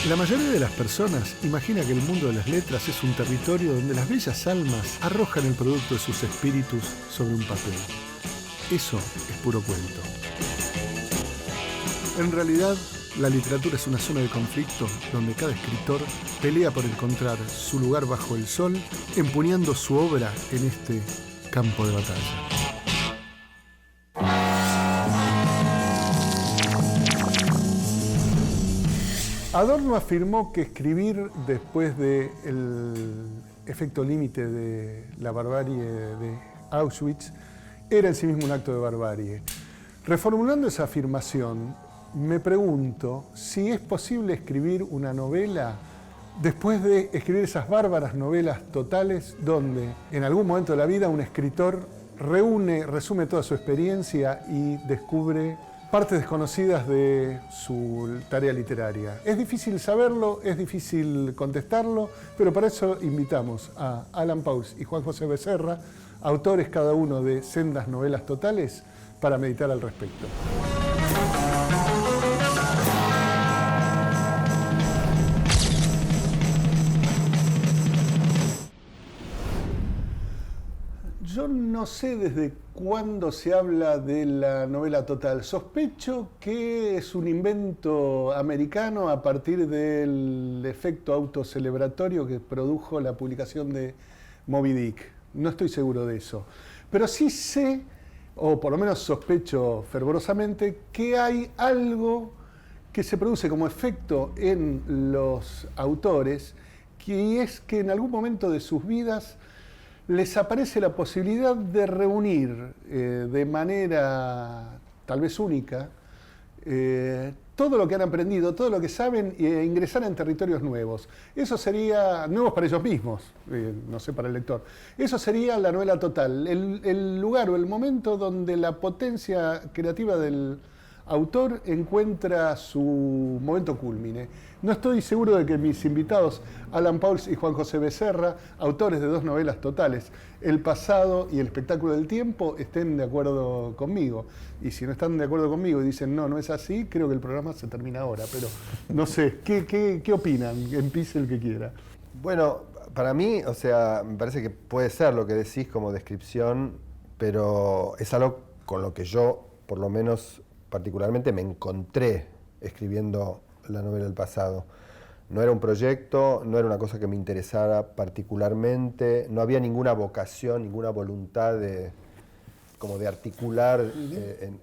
La mayoría de las personas imagina que el mundo de las letras es un territorio donde las bellas almas arrojan el producto de sus espíritus sobre un papel. Eso es puro cuento. En realidad, la literatura es una zona de conflicto donde cada escritor pelea por encontrar su lugar bajo el sol, empuñando su obra en este campo de batalla. Adorno afirmó que escribir después del efecto límite de la barbarie de Auschwitz era en sí mismo un acto de barbarie. Reformulando esa afirmación, me pregunto si es posible escribir una novela después de escribir esas bárbaras novelas totales donde en algún momento de la vida un escritor resume toda su experiencia y descubre partes desconocidas de su tarea literaria. Es difícil saberlo, es difícil contestarlo, pero para eso invitamos a Alan Pauls y Juan José Becerra, autores cada uno de sendas novelas totales, para meditar al respecto. Yo no sé desde cuándo se habla de la novela total. Sospecho que es un invento americano a partir del efecto autocelebratorio que produjo la publicación de Moby Dick. No estoy seguro de eso. Pero sí sé, o por lo menos sospecho fervorosamente, que hay algo que se produce como efecto en los autores, que es que en algún momento de sus vidas les aparece la posibilidad de reunir de manera tal vez única todo lo que han aprendido, todo lo que saben e ingresar en territorios nuevos. Eso sería, nuevos para ellos mismos, no sé, para el lector. Eso sería la novela total, el lugar o el momento donde la potencia creativa del autor encuentra su momento cúlmine. No estoy seguro de que mis invitados, Alan Pauls y Juan José Becerra, autores de dos novelas totales, El pasado y El espectáculo del tiempo, estén de acuerdo conmigo. Y si no están de acuerdo conmigo y dicen no es así, creo que el programa se termina ahora. Pero no sé, ¿qué opinan? Empiece el que quiera. Bueno, para mí, o sea, me parece que puede ser lo que decís como descripción, pero es algo con lo que yo, por lo menos particularmente, me encontré escribiendo la novela del pasado. No era un proyecto, no era una cosa que me interesara particularmente, no había ninguna vocación, ninguna voluntad de articular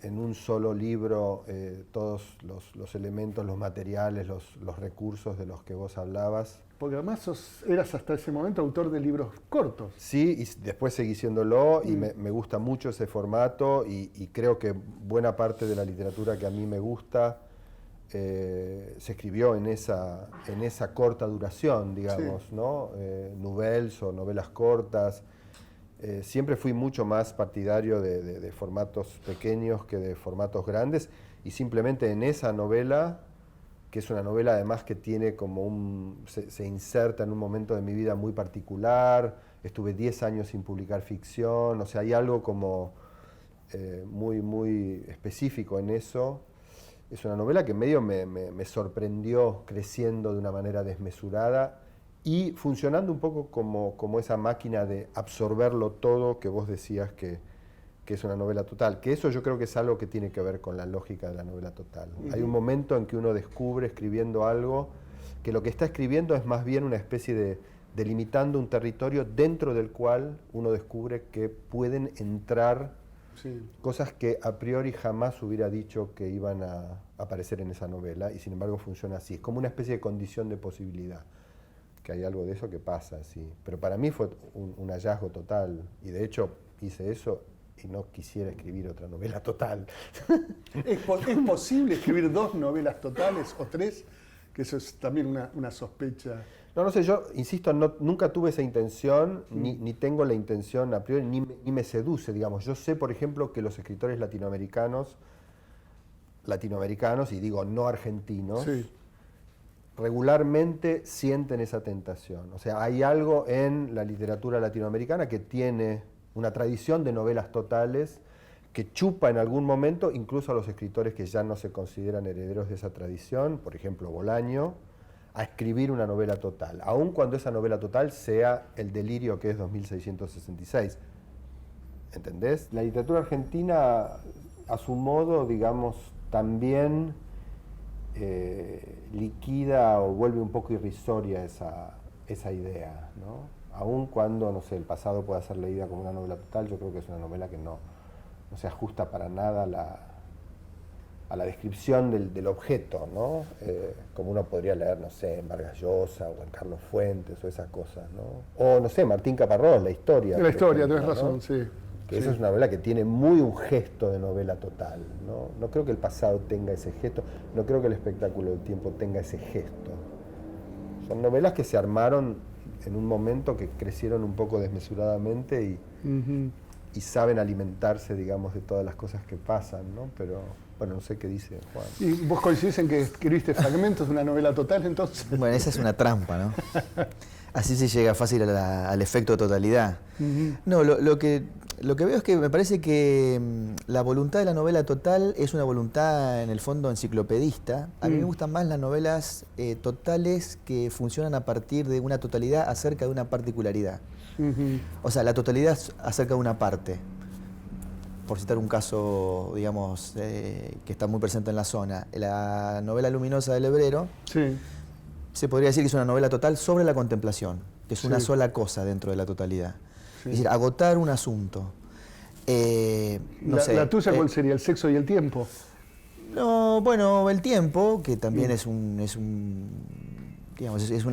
en un solo libro todos los elementos, los materiales, los recursos de los que vos hablabas. Porque además eras hasta ese momento autor de libros cortos. Sí, y después seguí siéndolo y me gusta mucho ese formato y creo que buena parte de la literatura que a mí me gusta se escribió en esa corta duración, digamos, sí. ¿No? Nouvelles o novelas cortas. Siempre fui mucho más partidario de formatos pequeños que de formatos grandes y simplemente en esa novela, que es una novela además que tiene como se inserta en un momento de mi vida muy particular, estuve 10 años sin publicar ficción, o sea, hay algo como muy, muy específico en eso. Es una novela que medio me sorprendió creciendo de una manera desmesurada y funcionando un poco como esa máquina de absorberlo todo que vos decías que es una novela total, que eso yo creo que es algo que tiene que ver con la lógica de la novela total. Hay un momento en que uno descubre escribiendo algo que lo que está escribiendo es más bien una especie de delimitando un territorio dentro del cual uno descubre que pueden entrar cosas que a priori jamás hubiera dicho que iban a aparecer en esa novela y sin embargo funciona así. Es como una especie de condición de posibilidad, que hay algo de eso que pasa, sí. Pero para mí fue un hallazgo total y de hecho hice eso y no quisiera escribir otra novela total. ¿Es posible escribir dos novelas totales o tres? Que eso es también una sospecha. No sé, yo insisto, nunca tuve esa intención, ni tengo la intención a priori, ni me seduce, digamos. Yo sé, por ejemplo, que los escritores latinoamericanos, y digo no argentinos, sí, regularmente sienten esa tentación. O sea, hay algo en la literatura latinoamericana que tiene una tradición de novelas totales que chupa en algún momento incluso a los escritores que ya no se consideran herederos de esa tradición, por ejemplo Bolaño, a escribir una novela total, aun cuando esa novela total sea el delirio que es 2666. ¿Entendés? La literatura argentina, a su modo, digamos, también liquida o vuelve un poco irrisoria esa idea, ¿no? Aun cuando, no sé, el pasado pueda ser leída como una novela total, yo creo que es una novela que no se ajusta para nada a la descripción del objeto, ¿no? Como uno podría leer, no sé, en Vargas Llosa o en Carlos Fuentes o esas cosas, ¿no? O, no sé, Martín Caparrós, La historia. La historia, ejemplo, tenés razón, ¿no? sí. Que esa es una novela que tiene muy un gesto de novela total, ¿no? No creo que el pasado tenga ese gesto, no creo que el espectáculo del tiempo tenga ese gesto. Son novelas que se armaron en un momento que crecieron un poco desmesuradamente y saben alimentarse, digamos, de todas las cosas que pasan, ¿no? Pero, bueno, no sé qué dice Juan. ¿Y vos coincidís en que escribiste fragmentos de una novela total, entonces? Bueno, esa es una trampa, ¿no? Así se llega fácil al efecto de totalidad. No, lo que veo es que me parece que la voluntad de la novela total es una voluntad, en el fondo, enciclopedista. A mí me gustan más las novelas totales que funcionan a partir de una totalidad acerca de una particularidad. O sea, la totalidad acerca de una parte. Por citar un caso, digamos, que está muy presente en la zona. La novela luminosa del Hebrero, Sí. se podría decir que es una novela total sobre la contemplación, que es una sola cosa dentro de la totalidad. Sí. Es decir, agotar un asunto. No sé, ¿La tuya cuál sería? ¿El sexo y el tiempo? No, bueno, el tiempo, que también es una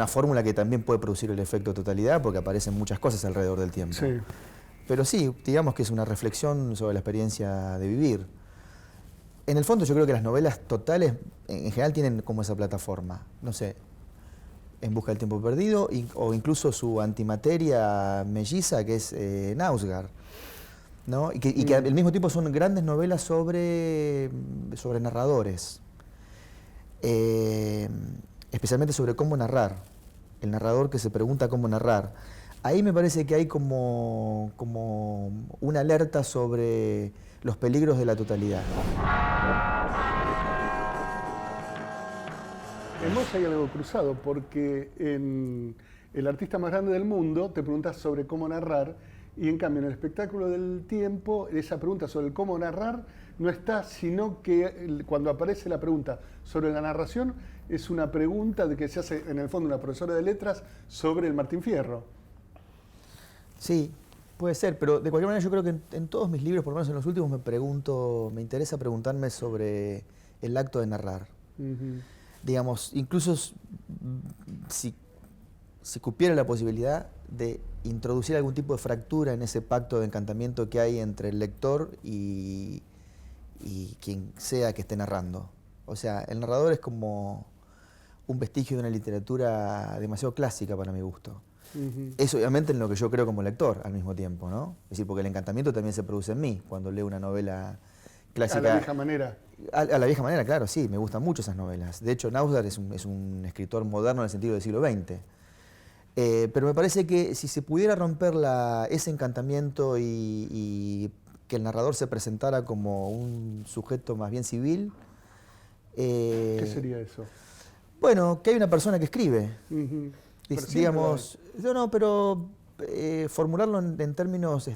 fórmula que también puede producir el efecto totalidad, porque aparecen muchas cosas alrededor del tiempo. Sí. Pero sí, digamos que es una reflexión sobre la experiencia de vivir. En el fondo yo creo que las novelas totales en general tienen como esa plataforma. No sé, En busca del tiempo perdido, o incluso su antimateria melliza, que es Knausgard, ¿no? Y que al mismo tiempo son grandes novelas sobre narradores, especialmente sobre cómo narrar, el narrador que se pregunta cómo narrar. Ahí me parece que hay como una alerta sobre los peligros de la totalidad. En vos hay algo cruzado, porque en El artista más grande del mundo te preguntas sobre cómo narrar, y en cambio en el espectáculo del tiempo esa pregunta sobre el cómo narrar no está, sino que cuando aparece la pregunta sobre la narración es una pregunta de que se hace en el fondo una profesora de letras sobre el Martín Fierro. Sí, puede ser, pero de cualquier manera yo creo que en todos mis libros, por lo menos en los últimos, me interesa preguntarme sobre el acto de narrar. Digamos, incluso si cupiera la posibilidad de introducir algún tipo de fractura en ese pacto de encantamiento que hay entre el lector y quien sea que esté narrando. O sea, el narrador es como un vestigio de una literatura demasiado clásica para mi gusto. Es obviamente en lo que yo creo como lector al mismo tiempo, ¿no? Es decir, porque el encantamiento también se produce en mí cuando leo una novela clásica. A la vieja manera. A la vieja manera, claro, sí, me gustan mucho esas novelas. De hecho, Knausgard es un escritor moderno en el sentido del siglo XX. Pero me parece que si se pudiera romper ese encantamiento y que el narrador se presentara como un sujeto más bien civil... ¿Qué sería eso? Bueno, que hay una persona que escribe. Digamos, pero formularlo en términos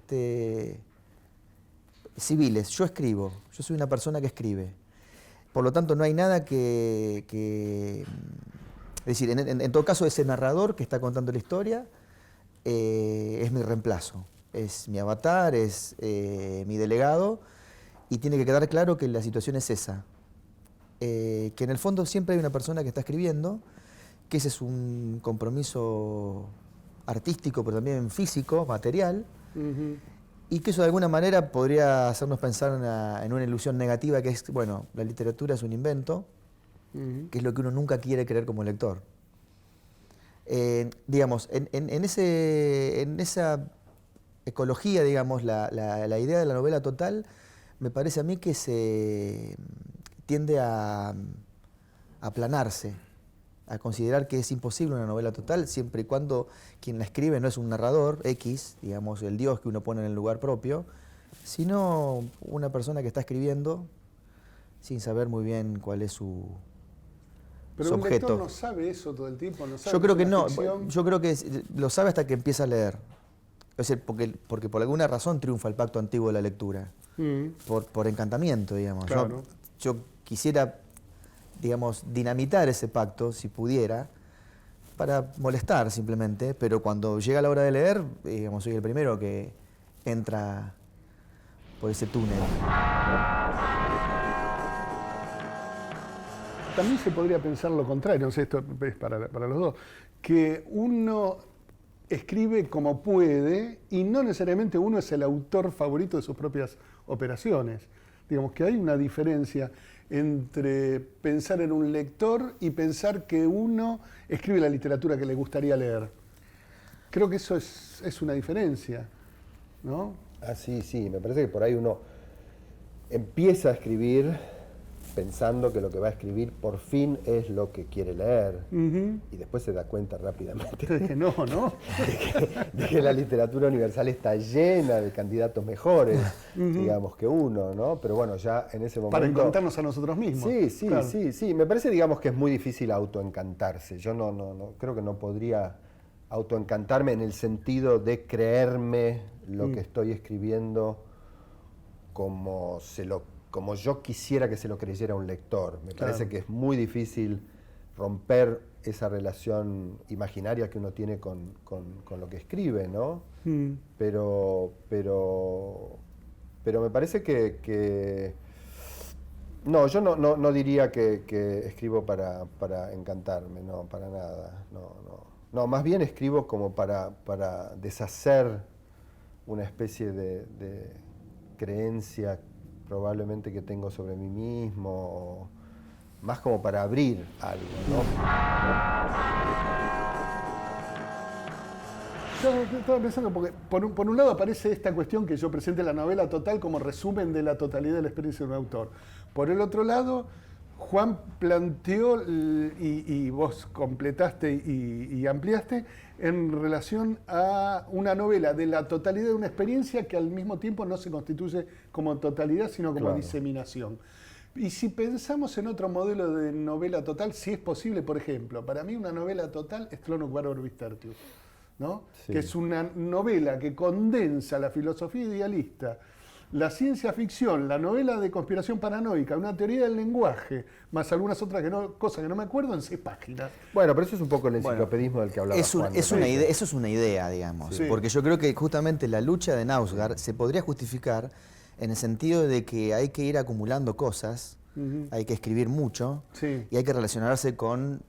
civiles. Yo escribo, yo soy una persona que escribe. Por lo tanto, no hay nada es decir, en todo caso, ese narrador que está contando la historia es mi reemplazo, es mi avatar, es mi delegado, y tiene que quedar claro que la situación es esa. Que en el fondo siempre hay una persona que está escribiendo, que ese es un compromiso artístico, pero también físico, material, y que eso de alguna manera podría hacernos pensar en una ilusión negativa, que es, bueno, la literatura es un invento, que es lo que uno nunca quiere creer como lector. Digamos, en esa ecología, digamos, la idea de la novela total, me parece a mí que se tiende a aplanarse, a considerar que es imposible una novela total, siempre y cuando quien la escribe no es un narrador X, digamos, el dios que uno pone en el lugar propio, sino una persona que está escribiendo sin saber muy bien cuál es su Pero su un objeto. lector no sabe eso todo el tiempo, no sabe. Yo creo que es una no, ficción. yo creo que lo sabe hasta que empieza a leer. Es decir, porque por alguna razón triunfa el pacto antiguo de la lectura. Por encantamiento, digamos. Claro. Yo quisiera, digamos, dinamitar ese pacto, si pudiera, para molestar simplemente, pero cuando llega la hora de leer, digamos, soy el primero que entra por ese túnel. También se podría pensar lo contrario, no sé, esto es para los dos, que uno escribe como puede y no necesariamente uno es el autor favorito de sus propias operaciones. Digamos que hay una diferencia entre pensar en un lector y pensar que uno escribe la literatura que le gustaría leer. Creo que eso es una diferencia, ¿no? Ah, sí, me parece que por ahí uno empieza a escribir pensando que lo que va a escribir por fin es lo que quiere leer. Y después se da cuenta rápidamente De que no, ¿no? de que la literatura universal está llena de candidatos mejores, digamos, que uno, ¿no? Pero bueno, ya en ese momento... Para encontrarnos a nosotros mismos. Sí, Claro. sí. Me parece, digamos, que es muy difícil autoencantarse. Yo no creo que no podría autoencantarme en el sentido de creerme lo que estoy escribiendo como yo quisiera que se lo creyera un lector. Me parece que es muy difícil romper esa relación imaginaria que uno tiene con lo que escribe, ¿no? Pero me parece que no, yo no diría que escribo para encantarme, no, para nada. No, más bien escribo como para deshacer una especie de creencia probablemente que tengo sobre mí mismo, o más como para abrir algo, ¿no? Yo estaba pensando, porque por un lado aparece esta cuestión que yo presenté la novela total como resumen de la totalidad de la experiencia de un autor. Por el otro lado, Juan planteó, y vos completaste y ampliaste, en relación a una novela de la totalidad de una experiencia que al mismo tiempo no se constituye como totalidad, sino como diseminación. Y si pensamos en otro modelo de novela total, si es posible, por ejemplo, para mí una novela total es Clonus Barbaro Tertius, ¿no? Sí. Que es una novela que condensa la filosofía idealista, la ciencia ficción, la novela de conspiración paranoica, una teoría del lenguaje, más algunas otras cosas que no me acuerdo, en 6 páginas. Bueno, pero eso es un poco el enciclopedismo del que hablaba Juan. Eso es una idea, digamos. Sí. Porque yo creo que justamente la lucha de Knausgaard se podría justificar en el sentido de que hay que ir acumulando cosas, hay que escribir mucho y hay que relacionarse con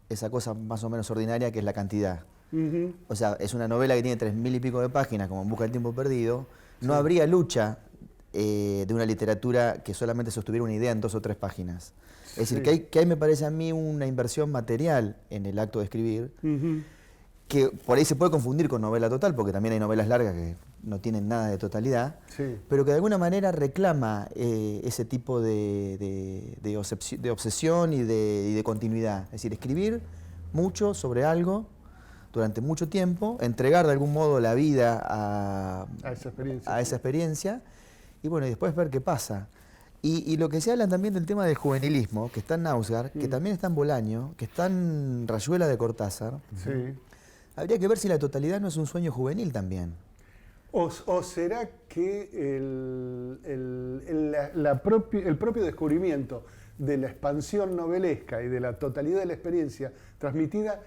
esa cosa más o menos ordinaria que es la cantidad. O sea, es una novela que tiene 3000 y pico de páginas, como En busca del tiempo perdido. No habría lucha de una literatura que solamente sostuviera una idea en 2 o 3 páginas. Es decir, que hay, me parece a mí, una inversión material en el acto de escribir, que por ahí se puede confundir con novela total, porque también hay novelas largas que no tienen nada de totalidad, pero que de alguna manera reclama ese tipo de obsesión y de continuidad. Es decir, escribir mucho sobre algo durante mucho tiempo, entregar de algún modo la vida a esa experiencia y bueno, y después ver qué pasa. Y lo que se habla también del tema del juvenilismo, que está en Knausgaard, que también está en Bolaño, que está en Rayuela de Cortázar. Habría que ver si la totalidad no es un sueño juvenil también. ¿O será que el propio descubrimiento de la expansión novelesca y de la totalidad de la experiencia transmitida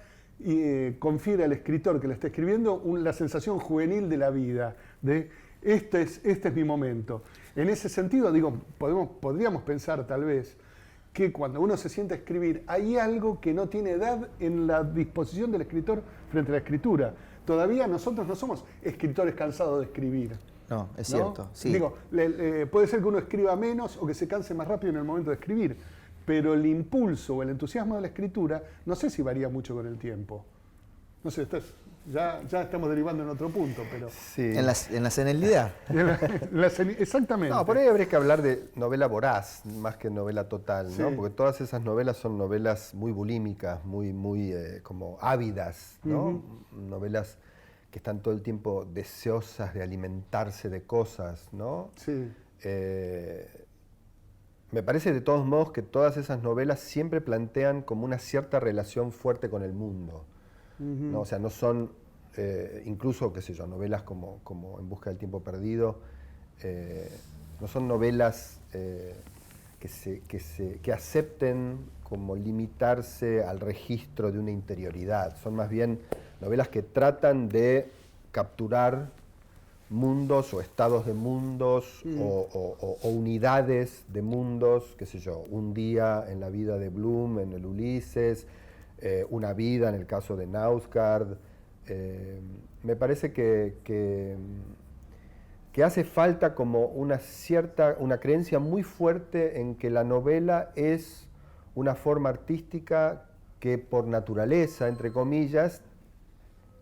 confiere al escritor que la está escribiendo la sensación juvenil de la vida, de este es mi momento? En ese sentido, digo, podríamos pensar tal vez que cuando uno se sienta a escribir hay algo que no tiene edad en la disposición del escritor frente a la escritura. Todavía nosotros no somos escritores cansados de escribir. No, es cierto. Sí. Digo, puede ser que uno escriba menos o que se canse más rápido en el momento de escribir, pero el impulso o el entusiasmo de la escritura no sé si varía mucho con el tiempo. No sé, ya estamos derivando en otro punto, pero... Sí. En la senilidad. Exactamente. No, por ahí habría que hablar de novela voraz, más que novela total, ¿no? Sí. Porque todas esas novelas son novelas muy bulímicas, muy como ávidas, ¿no? Novelas que están todo el tiempo deseosas de alimentarse de cosas, ¿no? Sí. Me parece de todos modos que todas esas novelas siempre plantean como una cierta relación fuerte con el mundo, ¿no? O sea, no son, incluso, qué sé yo, novelas como En busca del tiempo perdido, no son novelas que acepten como limitarse al registro de una interioridad. Son más bien novelas que tratan de capturar mundos o estados de mundos o unidades de mundos, qué sé yo, un día en la vida de Bloom en el Ulises, una vida en el caso de Knausgaard. Me parece que hace falta como una creencia muy fuerte en que la novela es una forma artística que por naturaleza, entre comillas,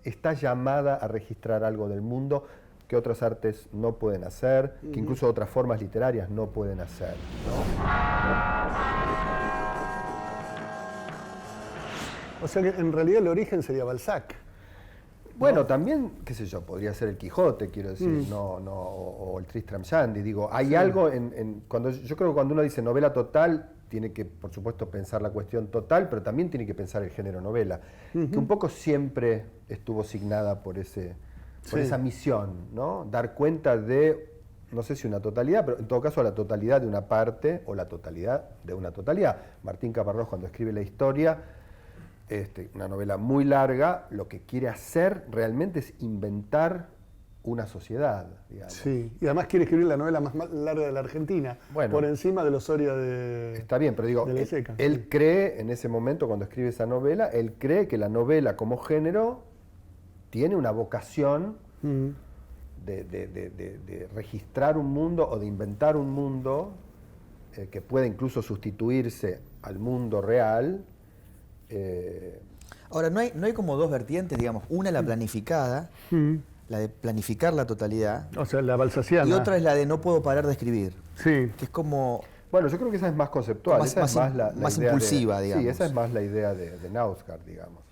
está llamada a registrar algo del mundo que otras artes no pueden hacer, que incluso otras formas literarias no pueden hacer, ¿no? O sea que en realidad el origen sería Balzac. Bueno, también, qué sé yo, podría ser el Quijote, quiero decir, o el Tristram Shandy. Digo, hay algo yo creo que cuando uno dice novela total, tiene que, por supuesto, pensar la cuestión total, pero también tiene que pensar el género novela, que un poco siempre estuvo signada por esa misión, ¿no? Dar cuenta de, no sé si una totalidad, pero en todo caso la totalidad de una parte o la totalidad de una totalidad. Martín Caparrós, cuando escribe La historia, una novela muy larga, lo que quiere hacer realmente es inventar una sociedad, digamos. Sí, y además quiere escribir la novela más larga de la Argentina, bueno, por encima de los Soria de... Está bien, pero digo, él cree, en ese momento cuando escribe esa novela, él cree que la novela como género tiene una vocación de registrar un mundo o de inventar un mundo que puede incluso sustituirse al mundo real. Ahora, no hay como dos vertientes, digamos, una la planificada, la de planificar la totalidad, o sea, la balzaciana. Y otra es la de no puedo parar de escribir, sí, que es como... Bueno, yo creo que esa es más conceptual, esa es más la más idea impulsiva, digamos. Sí, esa es más la idea de Knausgaard, digamos.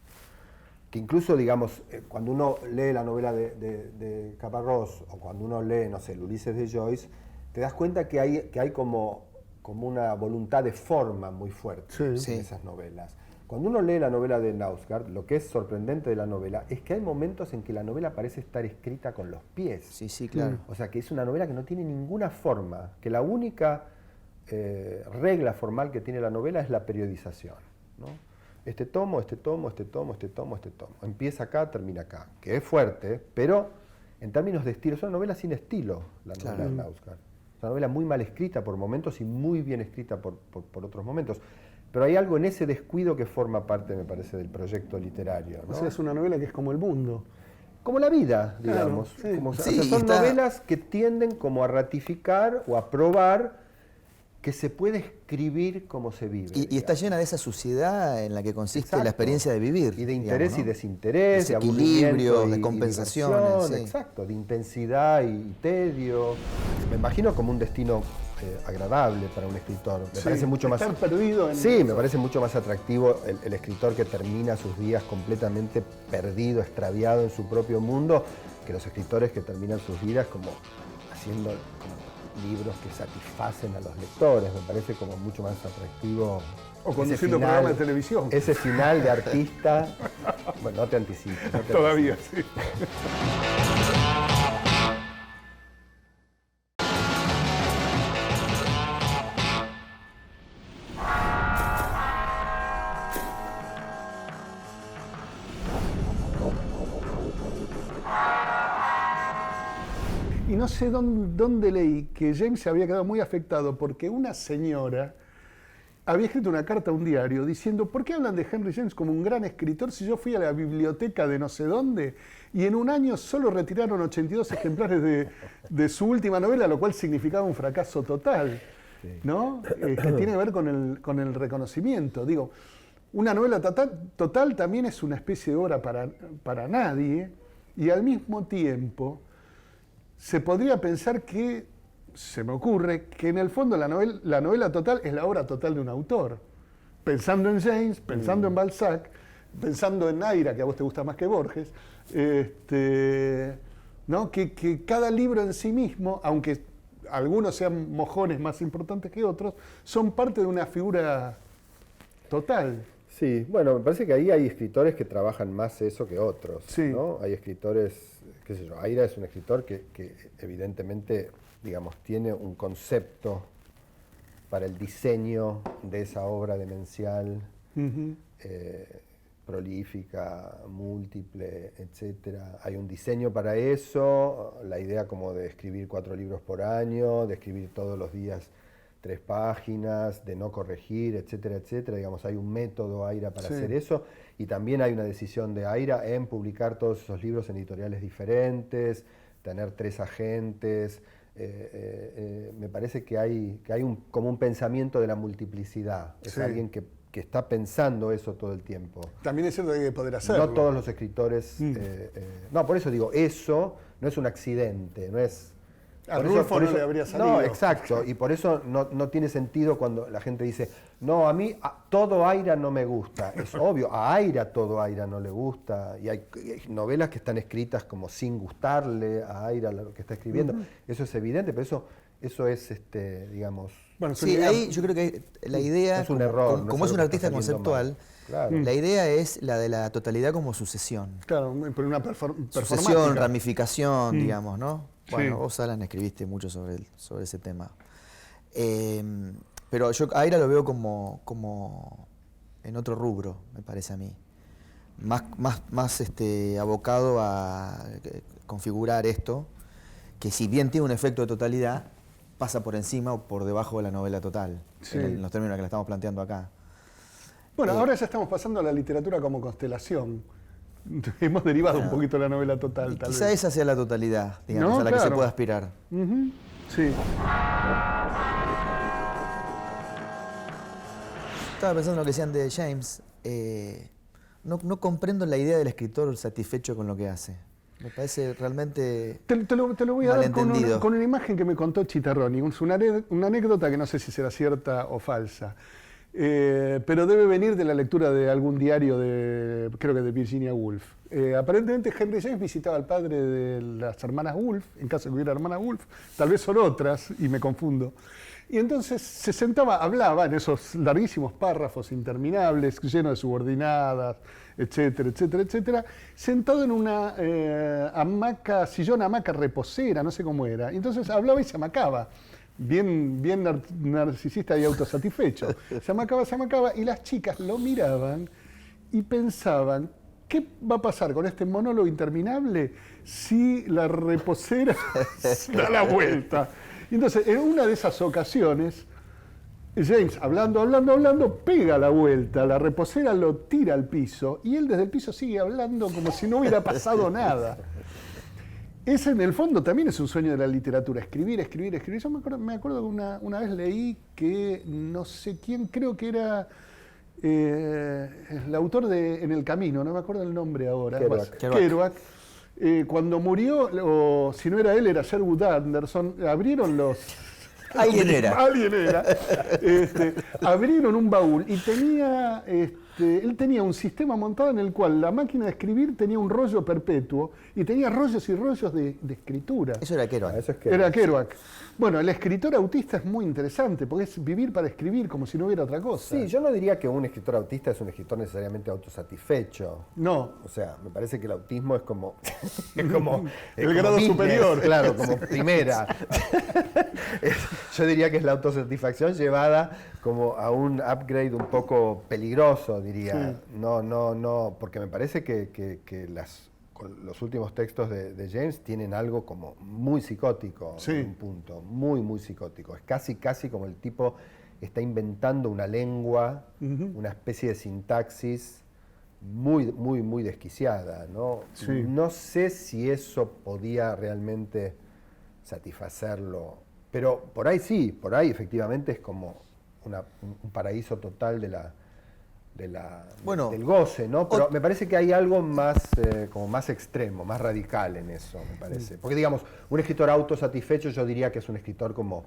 Que incluso, digamos, cuando uno lee la novela de Caparrós, o cuando uno lee, no sé, el Ulises de Joyce, te das cuenta que hay como una voluntad de forma muy fuerte en esas novelas. Cuando uno lee la novela de Knausgaard, lo que es sorprendente de la novela es que hay momentos en que la novela parece estar escrita con los pies. Sí, claro. O sea, que es una novela que no tiene ninguna forma, que la única regla formal que tiene la novela es la periodización, ¿no? Este tomo. Empieza acá, termina acá. Que es fuerte, pero en términos de estilo, es una novela sin estilo, la novela de Knausgaard. Es una novela muy mal escrita por momentos y muy bien escrita por otros momentos. Pero hay algo en ese descuido que forma parte, me parece, del proyecto literario, ¿no? O sea, es una novela que es como el mundo. Como la vida, digamos. Claro, sí. Son novelas que tienden como a ratificar o a probar que se puede escribir como se vive. Y está llena de esa suciedad en la que consiste la experiencia de vivir. Y de interés, digamos, ¿no? Y desinterés, de equilibrio, de compensaciones. Exacto, de intensidad y tedio. Me imagino como un destino agradable para un escritor. Me parece mucho más... Estar perdido en... Sí, me parece mucho más atractivo el escritor que termina sus días completamente perdido, extraviado en su propio mundo, que los escritores que terminan sus vidas como haciendo libros que satisfacen a los lectores. Me parece como mucho más atractivo. O conduciendo programas de televisión. Ese final de artista. Bueno, no te anticipes. Todavía, sí. Y no sé dónde leí que James se había quedado muy afectado porque una señora había escrito una carta a un diario diciendo ¿por qué hablan de Henry James como un gran escritor si yo fui a la biblioteca de no sé dónde y en un año solo retiraron 82 ejemplares de su última novela, lo cual significaba un fracaso total, ¿no? Que tiene que ver con el reconocimiento. Digo, una novela total también es una especie de obra para nadie y al mismo tiempo se podría pensar que, se me ocurre, que en el fondo la novela total es la obra total de un autor. Pensando en James, pensando en Balzac, pensando en Naira, que a vos te gusta más que Borges, ¿no? que cada libro en sí mismo, aunque algunos sean mojones más importantes que otros, son parte de una figura total. Sí, bueno, me parece que ahí hay escritores que trabajan más eso que otros, Sí. ¿no? Hay escritores, qué sé yo, Aira es un escritor que evidentemente, digamos, tiene un concepto para el diseño de esa obra demencial, Ujú. prolífica, múltiple, etcétera. Hay un diseño para eso, la idea como de escribir 4 libros por año, de escribir todos los días 3 páginas, de no corregir, etcétera, etcétera. Digamos, hay un método Aira para Sí. hacer eso, y también hay una decisión de Aira en publicar todos esos libros en editoriales diferentes, tener 3 agentes. Me parece que hay como un pensamiento de la multiplicidad. Es Sí. alguien que está pensando eso todo el tiempo. También es cierto que hay que poder hacerlo. No todos los escritores... no, por eso digo, eso no es un accidente, no es... A por Rulfo no le habría salido. No, exacto, y por eso no tiene sentido cuando la gente dice, no, a mí todo Aira no me gusta. Es obvio, a Aira todo Aira no le gusta, y hay novelas que están escritas como sin gustarle a Aira lo que está escribiendo. Eso es evidente, pero eso es, digamos... Bueno, Sí, ahí yo creo que la idea, es un error, como es un algo que está artista saliendo conceptual, mal. Claro. la idea es la de la totalidad como sucesión. Claro, pero una performática. Sucesión, ramificación, digamos, ¿no? Sí. Bueno, vos, Alan, escribiste mucho sobre ese tema. Pero yo a Aira lo veo como en otro rubro, me parece a mí. Más abocado a configurar esto, que si bien tiene un efecto de totalidad, pasa por encima o por debajo de la novela total, Sí. en los términos que la estamos planteando acá. Bueno, ahora ya estamos pasando a la literatura como constelación. Hemos derivado un poquito de la novela total, tal Quizá vez. esa sea la totalidad, digamos, No, a la que se claro. pueda aspirar. Ujú. Sí. Estaba pensando en lo que decían de James. No comprendo la idea del escritor satisfecho con lo que hace. Me parece realmente... Te lo voy a dar Malentendido. con una imagen que me contó Chitarroni. Es una anécdota que no sé si será cierta o falsa. Pero debe venir de la lectura de algún diario creo que de Virginia Woolf. Aparentemente Henry James visitaba al padre de las hermanas Woolf, en caso de que hubiera hermanas Woolf, tal vez son otras, y me confundo. Y entonces se sentaba, hablaba en esos larguísimos párrafos interminables, llenos de subordinadas, etcétera, etcétera, etcétera, sentado en una sillón hamaca reposera, no sé cómo era. Y entonces hablaba y se amacaba. Bien narcisista y autosatisfecho. Se amacaba y las chicas lo miraban y pensaban, ¿qué va a pasar con este monólogo interminable si la reposera da la vuelta? Y entonces, en una de esas ocasiones, James, hablando, pega la vuelta, la reposera lo tira al piso y él desde el piso sigue hablando como si no hubiera pasado nada. Ese en el fondo también es un sueño de la literatura, escribir. Yo me acuerdo que una vez leí que no sé quién, creo que era el autor de En el Camino, no me acuerdo el nombre ahora. Kerouac. Cuando murió, o si no era él, era Sherwood Anderson, abrieron los... Alguien era. Abrieron un baúl y tenía... él tenía un sistema montado en el cual la máquina de escribir tenía un rollo perpetuo y tenía rollos y rollos de escritura. Eso era Kerouac. Eso es Era Kerouac. Bueno, el escritor autista es muy interesante porque es vivir para escribir como si no hubiera otra cosa. Sí, yo no diría que un escritor autista es un escritor necesariamente autosatisfecho. No. O sea, me parece que el autismo es como... El como grado business, superior. Claro, como primera. Yo diría que es la autosatisfacción llevada como a un upgrade un poco peligroso, diría. Sí. No, porque me parece que los últimos textos de James tienen algo como muy psicótico, Sí. en un punto, muy psicótico. Es casi como el tipo está inventando una lengua, una especie de sintaxis muy desquiciada, ¿no? Sí. No sé si eso podía realmente satisfacerlo, pero por ahí sí, por ahí efectivamente es como un paraíso total Bueno, del goce, ¿no? Pero me parece que hay algo más, como más extremo, más radical en eso, me parece. Porque digamos, un escritor autosatisfecho yo diría que es un escritor como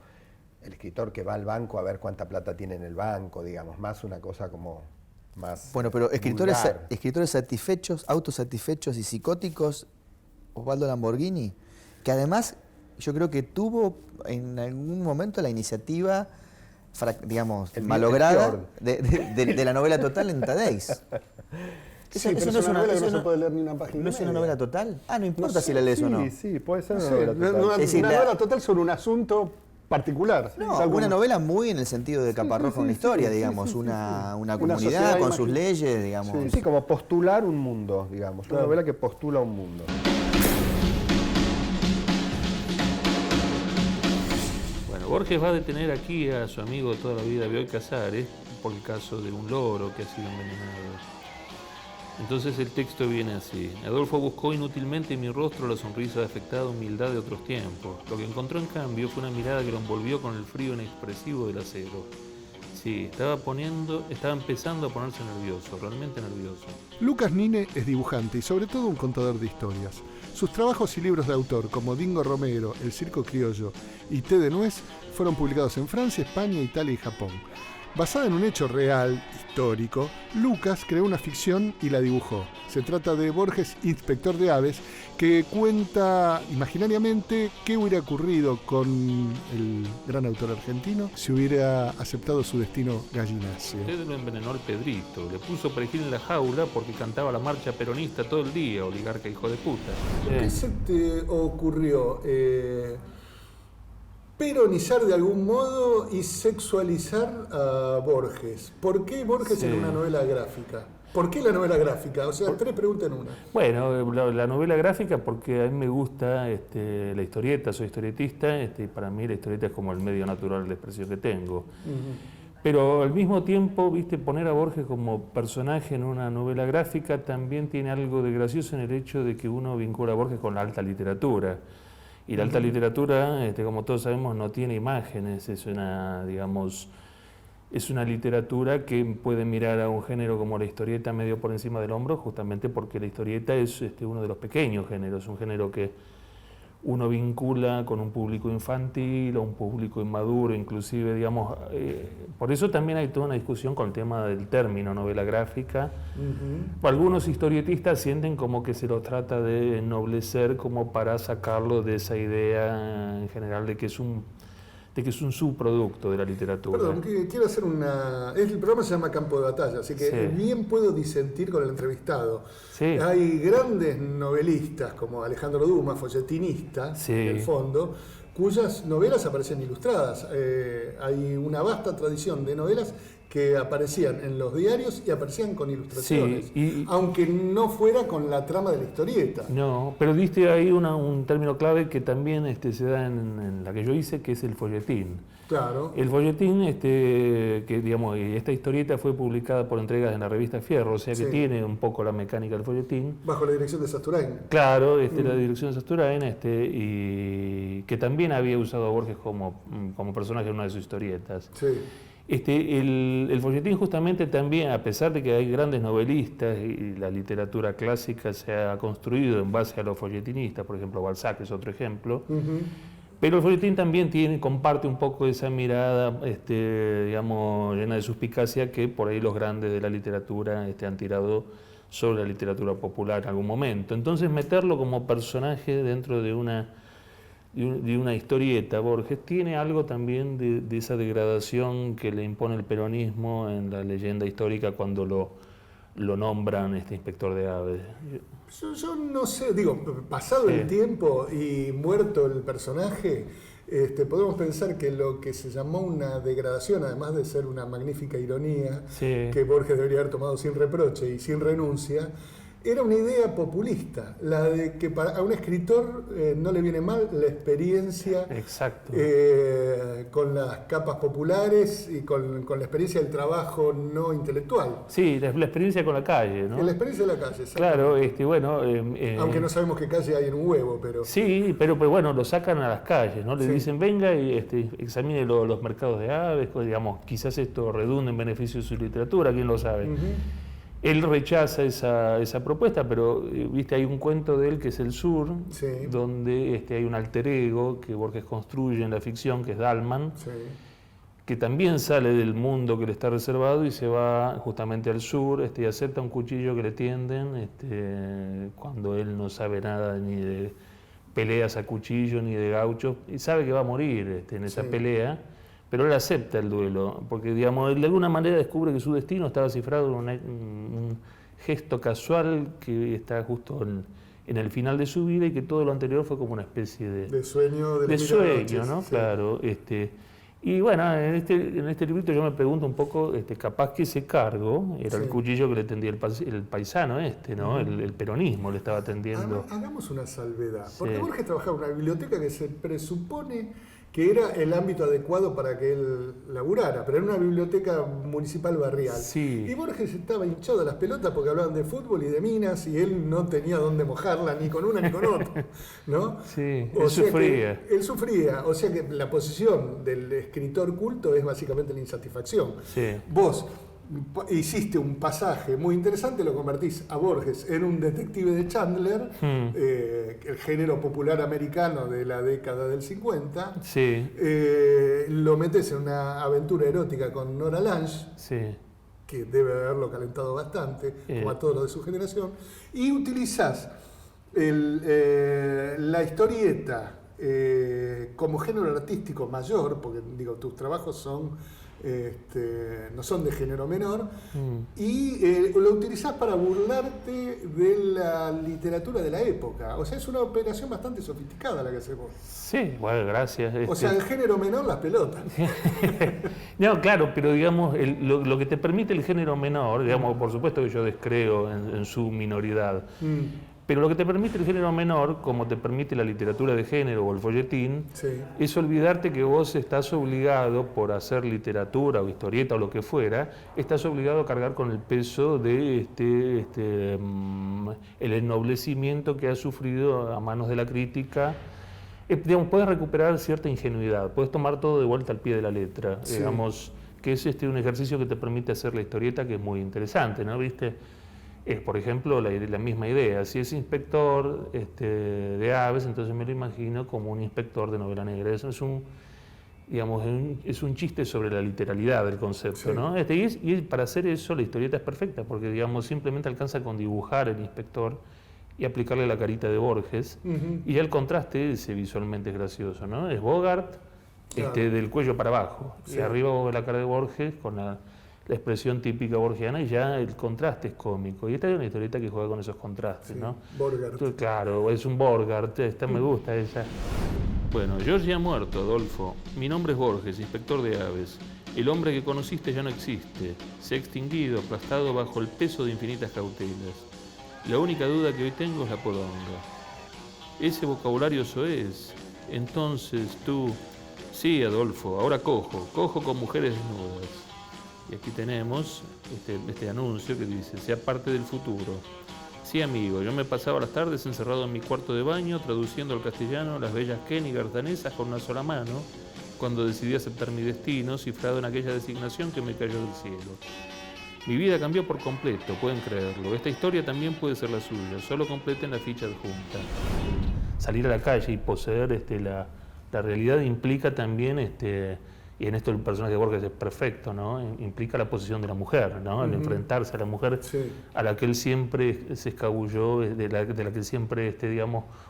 el escritor que va al banco a ver cuánta plata tiene en el banco, digamos, más una cosa como más... Bueno, pero escritores vulgar. satisfechos, autosatisfechos y psicóticos, Osvaldo Lamborghini, que además yo creo que tuvo en algún momento la iniciativa, digamos, El malograda de la novela total en Tadeix. Sí, pero es una novela que no se puede leer ni una página. ¿No es una novela total? Ah, no importa si la lees o no. Sí, puede ser No una sé, novela total. una novela total sobre un asunto particular. No, Es algo- una novela muy en el sentido de Caparrós con una historia, digamos, una comunidad sociedad con sus leyes, digamos. Sí, como postular un mundo, digamos. Claro. Una novela que postula un mundo. Bueno, Borges va a detener aquí a su amigo de toda la vida, Bioy Casares, por el caso de un loro que ha sido envenenado. Entonces el texto viene así. Adolfo buscó inútilmente en mi rostro la sonrisa de afectada humildad de otros tiempos. Lo que encontró en cambio fue una mirada que lo envolvió con el frío inexpresivo del acero. Sí, estaba empezando a ponerse nervioso, realmente nervioso. Lucas Nine es dibujante y sobre todo un contador de historias. Sus trabajos y libros de autor como Dingo Romero, El Circo Criollo y Té de Nuez fueron publicados en Francia, España, Italia y Japón. Basada en un hecho real, histórico, Lucas creó una ficción y la dibujó. Se trata de Borges, inspector de aves, que cuenta imaginariamente qué hubiera ocurrido con el gran autor argentino si hubiera aceptado su destino gallináceo. Usted lo envenenó al Pedrito, le puso perejil en la jaula porque cantaba la marcha peronista todo el día, oligarca hijo de puta. ¿Qué se te ocurrió? Peronizar de algún modo y sexualizar a Borges. ¿Por qué Borges Sí. en una novela gráfica? ¿Por qué la novela gráfica? O sea, tres preguntas en una. Bueno, la novela gráfica porque a mí me gusta la historieta, soy historietista, y para mí la historieta es como el medio natural de expresión que tengo. Pero al mismo tiempo, viste, poner a Borges como personaje en una novela gráfica también tiene algo de gracioso en el hecho de que uno vincula a Borges con la alta literatura. Y la alta literatura, como todos sabemos, no tiene imágenes, es una, digamos, es una literatura que puede mirar a un género como la historieta medio por encima del hombro, justamente porque la historieta es uno de los pequeños géneros, un género que uno vincula con un público infantil o un público inmaduro, inclusive, digamos, por eso también hay toda una discusión con el tema del término novela gráfica. Algunos historietistas sienten como que se lo trata de ennoblecer como para sacarlo de esa idea en general de que es un subproducto de la literatura. Perdón, quiero hacer una... El programa se llama Campo de Batalla, así que Sí. bien puedo disentir con el entrevistado. Sí. Hay grandes novelistas como Alejandro Dumas, folletinista, Sí. en el fondo, cuyas novelas aparecen ilustradas. Hay una vasta tradición de novelas que aparecían en los diarios y aparecían con ilustraciones, Sí, aunque no fuera con la trama de la historieta. No, pero diste ahí un término clave que también se da en la que yo hice, que es el folletín. Claro. El folletín, que digamos, esta historieta fue publicada por entregas en la revista Fierro, o sea que Sí. tiene un poco la mecánica del folletín. Bajo la dirección de Sasturain. Claro, la dirección de Sasturain, y que también había usado a Borges como personaje en una de sus historietas. Sí. El folletín justamente también, a pesar de que hay grandes novelistas y la literatura clásica se ha construido en base a los folletinistas, por ejemplo Balzac es otro ejemplo, pero el folletín también comparte un poco esa mirada, digamos, llena de suspicacia que por ahí los grandes de la literatura han tirado sobre la literatura popular en algún momento. Entonces meterlo como personaje dentro de una historieta, Borges, tiene algo también de esa degradación que le impone el peronismo en la leyenda histórica cuando lo nombran inspector de aves. Yo no sé, digo, pasado el tiempo y muerto el personaje, podemos pensar que lo que se llamó una degradación, además de ser una magnífica ironía, Sí. que Borges debería haber tomado sin reproche y sin renuncia, era una idea populista, la de que a un escritor no le viene mal la experiencia Exacto. con las capas populares y con la experiencia del trabajo no intelectual. Sí, la experiencia con la calle, ¿no? La experiencia de la calle, Claro, exactamente. bueno... Aunque no sabemos qué calle hay en un huevo, pero... Sí, pero bueno, lo sacan a las calles, ¿no? Le Sí. dicen, venga y examine los mercados de aves, digamos, quizás esto redunda en beneficio de su literatura, quién lo sabe. Él rechaza esa propuesta, pero viste, hay un cuento de él que es El Sur, Sí. donde hay un alter ego que Borges construye en la ficción, que es Dalman, Sí. que también sale del mundo que le está reservado y se va justamente al sur y acepta un cuchillo que le tienden cuando él no sabe nada ni peleas a cuchillo ni de gauchos, y sabe que va a morir en esa pelea, pero él acepta el duelo, porque digamos, de alguna manera descubre que su destino estaba cifrado en un gesto casual que está justo en el final de su vida, y que todo lo anterior fue como una especie de sueño, de sueño, ¿no? Sí. Claro. Y bueno, en este librito yo me pregunto un poco, capaz que ese cargo era el cuchillo que le tendía el paisano ¿no? El peronismo le estaba tendiendo. Hagamos una salvedad, porque Borges trabajaba en una biblioteca que se presupone que era el ámbito adecuado para que él laburara, pero era una biblioteca municipal barrial. Sí. Y Borges estaba hinchado de las pelotas porque hablaban de fútbol y de minas, y él no tenía dónde mojarla ni con una ni con otra, ¿no? Sí, él sufría. Él sufría, o sea que la posición del escritor culto es básicamente la insatisfacción. Sí. Vos hiciste un pasaje muy interesante, lo convertís a Borges en un detective de Chandler, el género popular americano de la década del 50. Sí. Lo metes en una aventura erótica con Nora Lange, que debe haberlo calentado bastante, como a todos los de su generación, y utilizás la historieta como género artístico mayor, porque digo, tus trabajos son no son de género menor, y lo utilizás para burlarte de la literatura de la época. O sea, es una operación bastante sofisticada la que haces vos. Sí, bueno, gracias. O sea, en género menor, las pelotas. No, claro, pero digamos, lo que te permite el género menor, digamos, por supuesto que yo descreo en su minoridad, pero lo que te permite el género menor, como te permite la literatura de género o el folletín, es olvidarte que vos estás obligado, por hacer literatura o historieta o lo que fuera, estás obligado a cargar con el peso de el ennoblecimiento que has sufrido a manos de la crítica. Digamos, puedes recuperar cierta ingenuidad, puedes tomar todo de vuelta al pie de la letra, digamos, que es un ejercicio que te permite hacer la historieta, que es muy interesante, ¿no? ¿Viste? Por ejemplo, la misma idea. Si es inspector de aves, entonces me lo imagino como un inspector de novela negra. Eso es un chiste sobre la literalidad del concepto, ¿no? Y para hacer eso la historieta es perfecta, porque digamos, simplemente alcanza con dibujar el inspector y aplicarle la carita de Borges, y ya el contraste ese visualmente es gracioso, ¿no? Es Bogart del cuello para abajo, y arriba la cara de Borges con la expresión típica borgiana, y ya el contraste es cómico. Y esta es una historieta que juega con esos contrastes, ¿no? Bogart. Claro, es un Bogart, me gusta esa. Bueno, George ya ha muerto, Adolfo. Mi nombre es Borges, inspector de aves. El hombre que conociste ya no existe. Se ha extinguido, aplastado bajo el peso de infinitas cautelas. La única duda que hoy tengo es la poronga. Ese vocabulario soez. Entonces tú... Sí, Adolfo, ahora cojo con mujeres desnudas. Y aquí tenemos este anuncio que dice, sea parte del futuro. Sí, amigo, yo me pasaba las tardes encerrado en mi cuarto de baño, traduciendo al castellano las bellas Kennigars danesas con una sola mano, cuando decidí aceptar mi destino, cifrado en aquella designación que me cayó del cielo. Mi vida cambió por completo, pueden creerlo. Esta historia también puede ser la suya, solo completen la ficha adjunta. Salir a la calle y poseer la realidad implica también y en esto el personaje de Borges es perfecto, ¿no? Implica la posición de la mujer, ¿no? El enfrentarse a la mujer a la que él siempre se escabulló, de la que él siempre,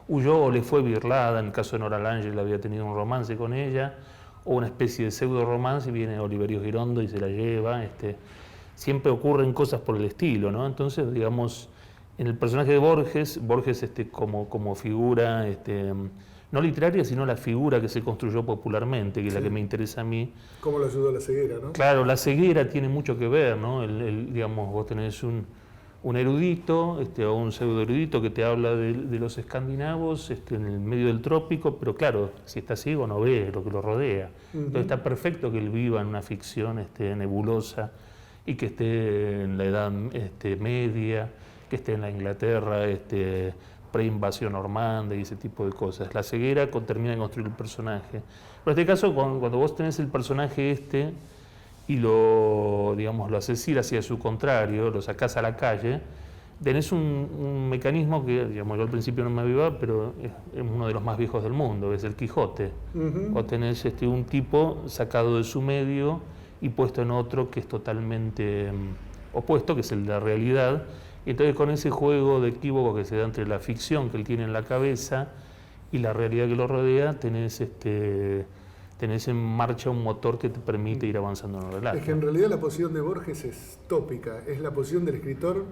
huyó o le fue birlada. En el caso de Nora Lange, él había tenido un romance con ella, o una especie de pseudo romance, y viene Oliverio Girondo y se la lleva. Siempre ocurren cosas por el estilo, ¿no? Entonces, digamos, en el personaje de Borges como figura... no literaria, sino la figura que se construyó popularmente, que es la que me interesa a mí. ¿Cómo lo ayudó la ceguera, no? Claro, la ceguera tiene mucho que ver, ¿no? Digamos, vos tenés un erudito, o un pseudo erudito que te habla de los escandinavos en el medio del trópico, pero claro, si está ciego no ve lo que lo rodea. Entonces está perfecto que él viva en una ficción nebulosa, y que esté en la Edad Media, que esté en la Inglaterra, preinvasión normanda y ese tipo de cosas. La ceguera termina de construir el personaje. Pero en este caso, cuando vos tenés el personaje y lo asesinas hacia su contrario, lo sacás a la calle, tenés un mecanismo que, yo al principio no me avivaba, pero es uno de los más viejos del mundo, es el Quijote. Vos tenés un tipo sacado de su medio y puesto en otro que es totalmente opuesto, que es el de la realidad. Entonces, con ese juego de equívoco que se da entre la ficción que él tiene en la cabeza y la realidad que lo rodea, tenés en marcha un motor que te permite ir avanzando en el relato. Es que en realidad la posición de Borges es tópica, es la posición del escritor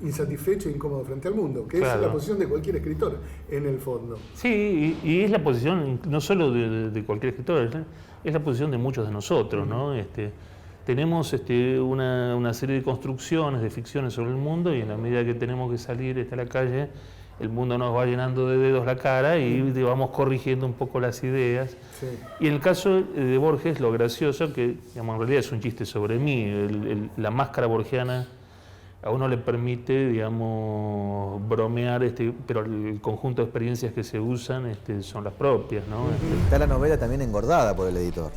insatisfecho e incómodo frente al mundo, que Claro. es la posición de cualquier escritor, en el fondo. Sí, y es la posición no solo de cualquier escritor, es la posición de muchos de nosotros, ¿no? Tenemos una serie de construcciones, de ficciones sobre el mundo, y en la medida que tenemos que salir a la calle, el mundo nos va llenando de dedos la cara y vamos corrigiendo un poco las ideas. Sí. Y en el caso de Borges, lo gracioso, que digamos, en realidad es un chiste sobre mí, la máscara borgiana a uno le permite, digamos, bromear, pero el conjunto de experiencias que se usan son las propias, ¿no? Está la novela también engordada por el editor.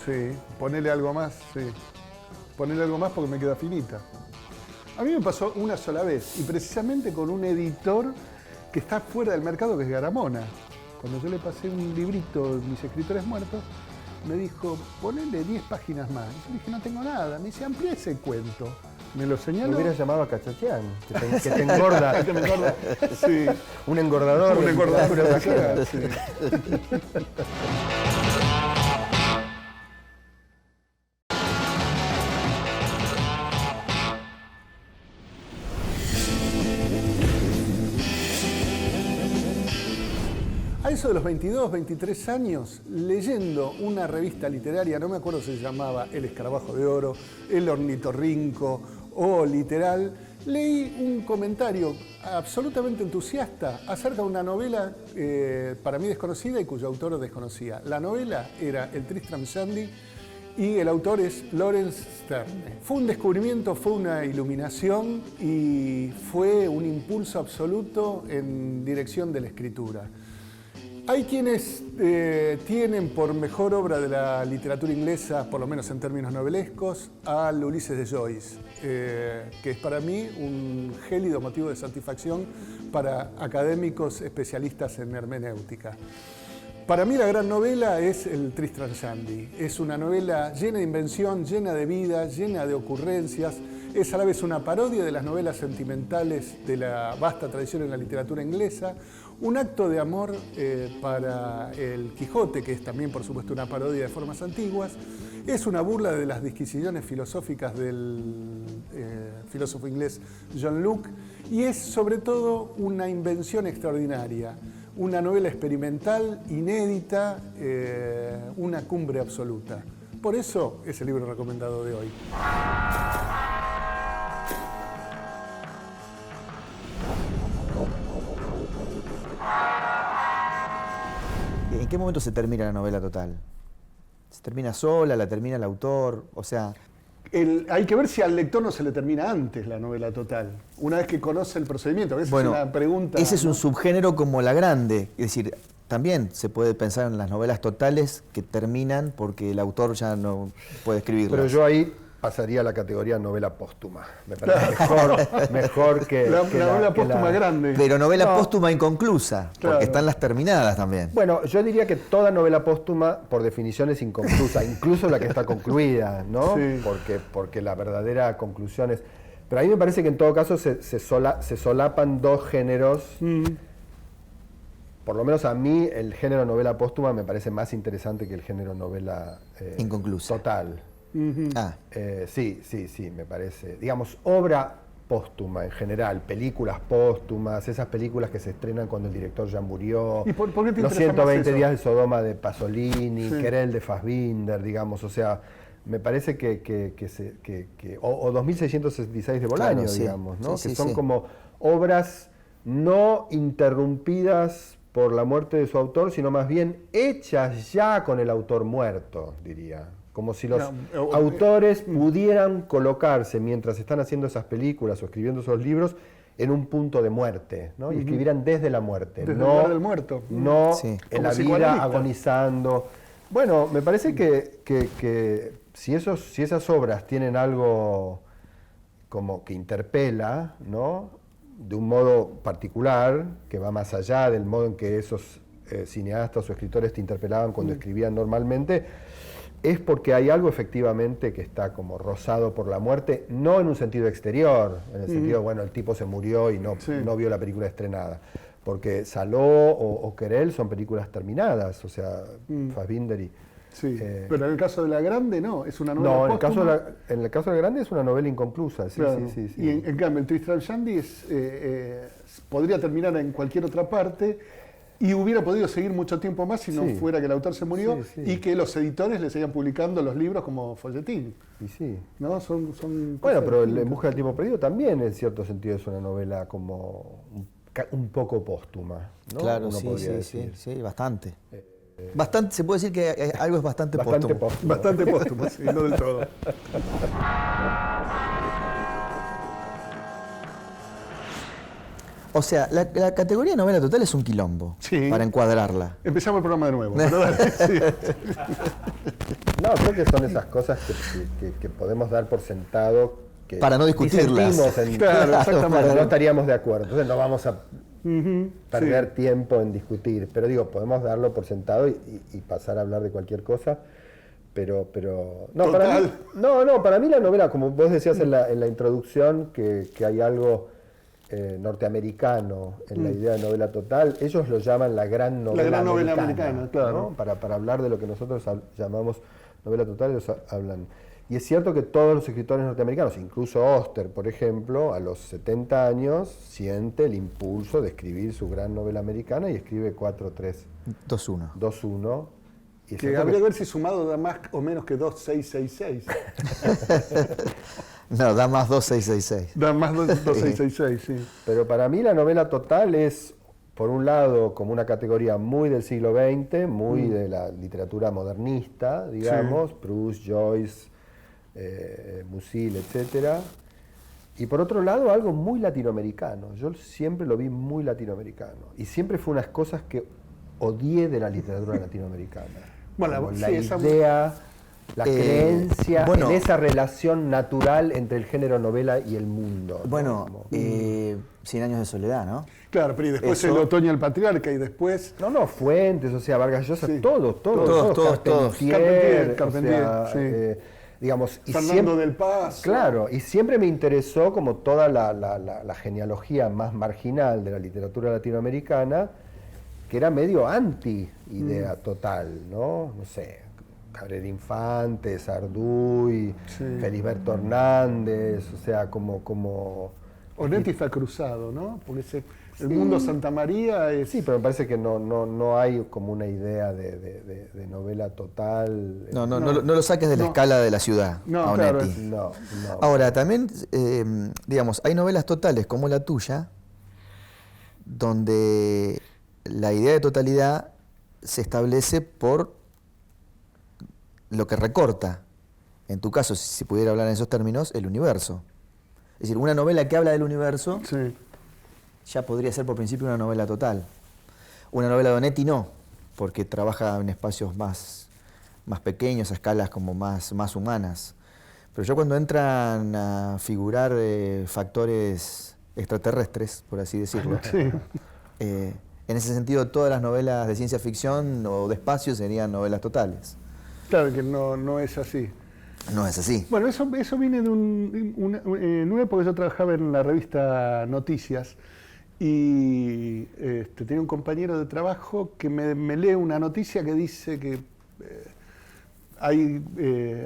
Sí, ponele algo más, sí. Ponele algo más porque me queda finita. A mí me pasó una sola vez, y precisamente con un editor que está fuera del mercado, que es Garamona. Cuando yo le pasé un librito, Mis escritores muertos, me dijo, ponele 10 páginas más. Y yo le dije, no tengo nada. Me dice, amplía ese cuento. Me lo señaló. Me hubiera llamado a Cachachián, que te engorda. Que me engorda. Sí. Un engordador. Un engordador, claro, sí. A eso de los 22, 23 años, leyendo una revista literaria, no me acuerdo si se llamaba El Escarabajo de Oro, El Ornitorrinco o Literal, leí un comentario absolutamente entusiasta acerca de una novela para mí desconocida y cuyo autor desconocía. La novela era El Tristram Shandy y el autor es Lawrence Sterne. Fue un descubrimiento, fue una iluminación y fue un impulso absoluto en dirección de la escritura. Hay quienes tienen por mejor obra de la literatura inglesa, por lo menos en términos novelescos, al Ulises de Joyce, que es para mí un gélido motivo de satisfacción para académicos especialistas en hermenéutica. Para mí la gran novela es el Tristram Shandy. Es una novela llena de invención, llena de vida, llena de ocurrencias. Es a la vez una parodia de las novelas sentimentales de la vasta tradición en la literatura inglesa, un acto de amor para el Quijote, que es también, por supuesto, una parodia de formas antiguas. Es una burla de las disquisiciones filosóficas del filósofo inglés John Locke y es, sobre todo, una invención extraordinaria, una novela experimental, inédita, una cumbre absoluta. Por eso es el libro recomendado de hoy. ¿En qué momento se termina la novela total? ¿Se termina sola? ¿La termina el autor? O sea... Hay que ver si al lector no se le termina antes la novela total, una vez que conoce el procedimiento. Esa es una pregunta. Ese es un subgénero como la grande. Es decir, también se puede pensar en las novelas totales que terminan porque el autor ya no puede escribirlas. Pero yo ahí pasaría a la categoría novela póstuma. Me parece mejor que la que novela que póstuma grande. Pero novela No. póstuma inconclusa, Claro. porque están las terminadas también. Bueno, yo diría que toda novela póstuma, por definición, es inconclusa, incluso la que está concluida, ¿no? Sí. Porque la verdadera conclusión es... Pero a mí me parece que en todo caso se solapan dos géneros. Por lo menos a mí el género novela póstuma me parece más interesante que el género novela Inconclusa. total. Ah, Sí, me parece. Digamos, obra póstuma en general, películas póstumas, esas películas que se estrenan cuando el director ya murió, ¿Y por qué te Los interesa más 120 eso? días de Sodoma de Pasolini, Sí. Querelle de Fassbinder, digamos, o sea, me parece o 2666 de Bolaño, Claro, sí. digamos, ¿no? Sí, Que sí, son sí. como obras no interrumpidas por la muerte de su autor, sino más bien hechas ya con el autor muerto, diría. Como si los autores pudieran colocarse mientras están haciendo esas películas o escribiendo esos libros en un punto de muerte, ¿no? Y escribieran desde la muerte, Desde el no, lugar del muerto. no Sí. en Como la vida psicoanalista. agonizando. Bueno, me parece que si esas obras tienen algo como que interpela, ¿no? De un modo particular, que va más allá del modo en que esos cineastas o escritores te interpelaban cuando escribían normalmente, es porque hay algo efectivamente que está como rozado por la muerte, no en un sentido exterior, en el sentido, bueno, el tipo se murió y no vio la película estrenada. Porque Saló o Querelle son películas terminadas, o sea, Fassbinder y... Sí, pero en el caso de La Grande no, es una novela No, póstuma. en el caso de La Grande es una novela inconclusa, sí, Claro. sí. Y en cambio el Tristram Shandy podría terminar en cualquier otra parte y hubiera podido seguir mucho tiempo más si no Sí. fuera que el autor se murió Sí. y que los editores le seguían publicando los libros como folletín. Y sí. ¿No? Son Bueno, cosas pero En distintas. busca del tiempo perdido también en cierto sentido es una novela como un poco póstuma, ¿no? Claro, Uno sí, podría sí, decir. sí, bastante. Bastante, se puede decir que algo es bastante póstumo. póstumo. Bastante póstumo, sí, no del todo. O sea, la categoría de novela total es un quilombo, Sí. para encuadrarla. Empezamos el programa de nuevo. Pero dale, sí. No, creo que son esas cosas que podemos dar por sentado que Para no discutirlas. disentimos en- Claro, exactamente. cuando no estaríamos de acuerdo. Entonces no vamos a Ujú, perder sí. tiempo en discutir. Pero digo, podemos darlo por sentado y pasar a hablar de cualquier cosa. Pero no, Total. para mí la novela, como vos decías en la introducción, que hay algo norteamericano en la idea de novela total, ellos lo llaman la gran novela gran novela americana, americana, claro. ¿no? Para hablar de lo que nosotros llamamos novela total, ellos hablan. Y es cierto que todos los escritores norteamericanos, incluso Oster, por ejemplo, a los 70 años siente el impulso de escribir su gran novela americana y escribe 4-3, 2-1. 2-1. Y es Que cierto habría que ver si sumado da más o menos que 2666. No, da más 2666. Da más 2666, sí. Pero para mí la novela total es, por un lado, como una categoría muy del siglo XX, muy de la literatura modernista, digamos, Proust, Joyce, Musil, etc. Y por otro lado, algo muy latinoamericano. Yo siempre lo vi muy latinoamericano. Y siempre fue unas cosas que odié de la literatura latinoamericana. Bueno, Como sí, la esa- idea, la creencia bueno. en esa relación natural entre el género novela y el mundo, ¿no? Bueno, Como- 100 años de soledad, ¿no? Claro, pero y después Eso- el otoño del patriarca y después... No, Fuentes, o sea, Vargas Llosa, Sí. todos, Todos. Carpentier, Carpentier, o sea, sí. digamos, y Fernando siempre, del Paz. claro, y siempre me interesó como toda la genealogía más marginal de la literatura latinoamericana, que era medio anti-idea total, ¿no? No sé, Cabrera Infante, Sarduy, Sí. Felisberto Hernández, o sea, como Onetti está cruzado, ¿no? Porque el mundo Santa María es... sí, pero me parece que no hay como una idea de novela total. No lo saques de la No. escala de la ciudad, No, a claro, Onetti. No. Ahora, también, digamos, hay novelas totales como la tuya, donde la idea de totalidad se establece por lo que recorta. En tu caso, si se pudiera hablar en esos términos, el universo. Es decir, una novela que habla del universo Sí. ya podría ser por principio una novela total. Una novela de Onetti no, porque trabaja en espacios más pequeños, a escalas como más humanas. Pero ya cuando entran a figurar factores extraterrestres, por así decirlo, Sí. en ese sentido todas las novelas de ciencia ficción o de espacio serían novelas totales. Claro que no es así. No es así. Bueno, eso viene de en una época yo trabajaba en la revista Noticias y tenía un compañero de trabajo que me lee una noticia que dice que hay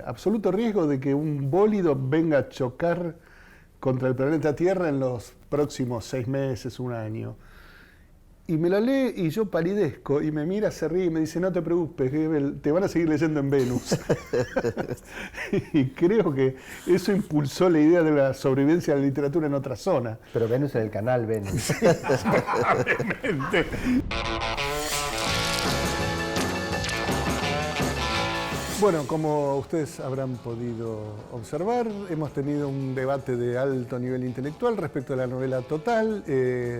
absoluto riesgo de que un bólido venga a chocar contra el planeta Tierra en los próximos 6 meses, un año. Y me la lee y yo palidezco y me mira, se ríe y me dice, no te preocupes, que te van a seguir leyendo en Venus. Y creo que eso impulsó la idea de la sobrevivencia de la literatura en otra zona. Pero Venus en el canal Venus. Probablemente. Bueno, como ustedes habrán podido observar, hemos tenido un debate de alto nivel intelectual respecto a la novela total,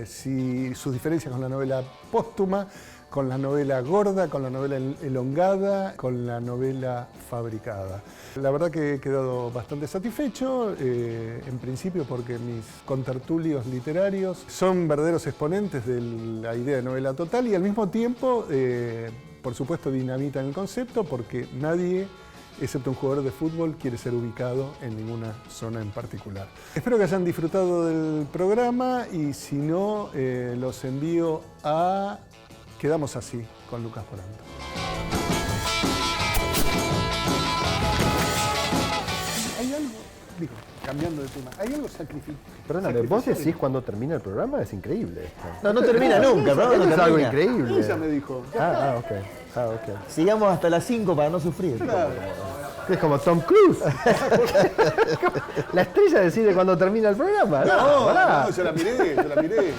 si sus diferencias con la novela póstuma, con la novela gorda, con la novela elongada, con la novela fabricada. La verdad que he quedado bastante satisfecho, en principio porque mis contertulios literarios son verdaderos exponentes de la idea de novela total y al mismo tiempo, por supuesto, dinamitan el concepto porque nadie excepto un jugador de fútbol, quiere ser ubicado en ninguna zona en particular. Espero que hayan disfrutado del programa y si no, los envío a Quedamos Así con Lucas Poranto. ¿Hay algo, digo, cambiando de tema, hay algo sacrificado? Perdóname, vos decís cuando termina el programa, es increíble esto. No termina nunca, ¿no? Esto No es algo termina. increíble. Ella me dijo. Ok. Sigamos hasta las 5 para no sufrir. Claro. Es como Tom Cruise. La estrella decide cuando termina el programa. No, pará. yo la miré.